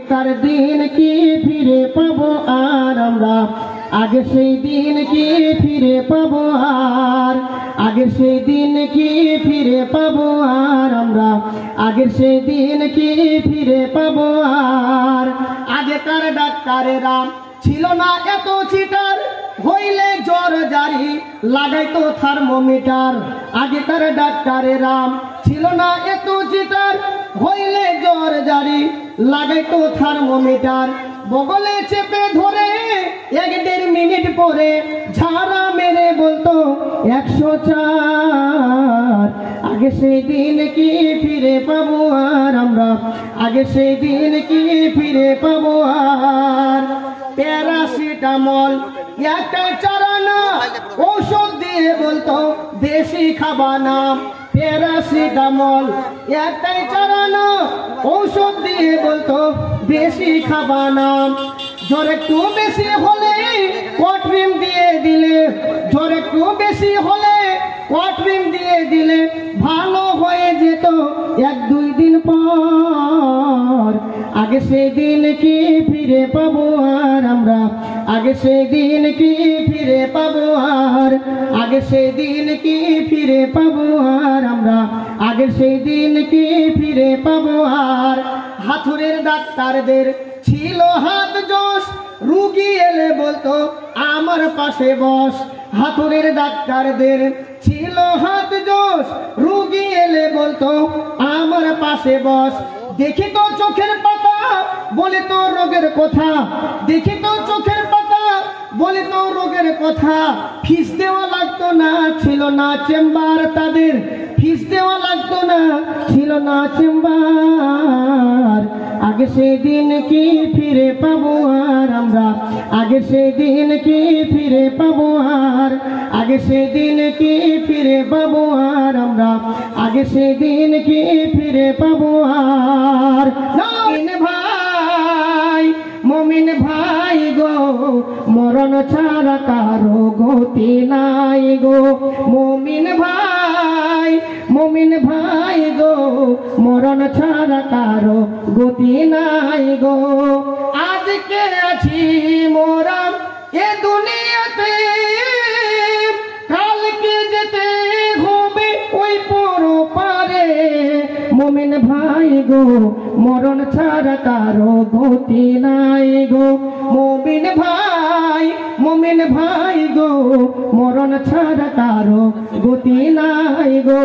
তার দিন কি ফিরে পাবো আর আমরা, আগে সেই দিন কি ফিরে পাবো আর, আগে সেই দিন কি ফিরে পাবো আর আমরা, আগে সেই দিন কি ফিরে পাবো আর। আগেকার ডাক্তারেরা ছিল না এত চিটার, হইলে জ্বর জারি লাগাইতো থার্মোমিটার। আগেকার ডাক্তারেরা ছিল না এত চিটার, হইলে জ্বর জারি লাগাইতো থার্মোমিটার। বগলে চেপে ধরে 1-1.5 মিনিট পরে ঝাড়া মেরে বলতো 104। আগে সেই দিন কি ফিরে পাবো আর আমরা, আগে সেই দিন কি ফিরে পাবো আর। প্যারাসিটামল একটাই চারানা, ঔষধ দিয়ে বলতো বেশি খাবা না। প্যারাসিটামল একটাই চারানা, ঔষধ দিয়ে বলতো বেশি খাবা না। জ্বর একটু বেশি হলে কটরিম দিয়ে দিলে, জ্বর একটু বেশি হলে কটরিম দিয়ে দিলে ভালো হয়ে যেত 1-2 দিন পর। আগে সেই দিন কি ফিরে পাবো আর আমরা, আগে সেই দিন কি ফিরে পাবো আর, আগে সেই দিন কি ফিরে পাবো আর আমরা, আগে সেই দিন কি ফিরে পাবো আর। হাতুড়ের ডাক্তারদের ছিল হাত জোশ, রুগী এলে বলতো আমার পাশে বস। হাতুড়ের ডাক্তারদের ছিল হাত জোশ, রুগী এলে বলতো আমার পাশে বস। দেখি তো চোখের পাতা বলে তো রোগের কথা, দেখি তো চোখের পাতা বলে তো রোগের কথা। ফিস দেওয়া লাগতো না, ছিল না চেম্বার তাদের, ফিস দেওয়া লাগতো না, ছিল না চেম্বার। আগে সেই দিন কি ফিরে পাবো আর আমরা, আগে সেই দিন কি ফিরে পাবো আর, আগে সেই দিন কি ফিরে পাবো আর আমরা, আগে সেই দিন কি ফিরে পাবো আর। মমিন ভাই, মমিন ভাই গো, মরণ ছাড়া কারো গতি নাই গো। মমিন ভাই, মমিন ভাই গো, মরণ ছাড়া কারো গতি নাই গো। আজকে আছি মোরা এ দুনিয়াতে, কালকে যেতে হবে ওই পরপারে। মমিন ভাই গো, মরণ ছাড়া কারো গতি নাই গো। মমিন ভাই, মমিন ভাই গো, মরণ ছাড়া কারো গতি নাই গো।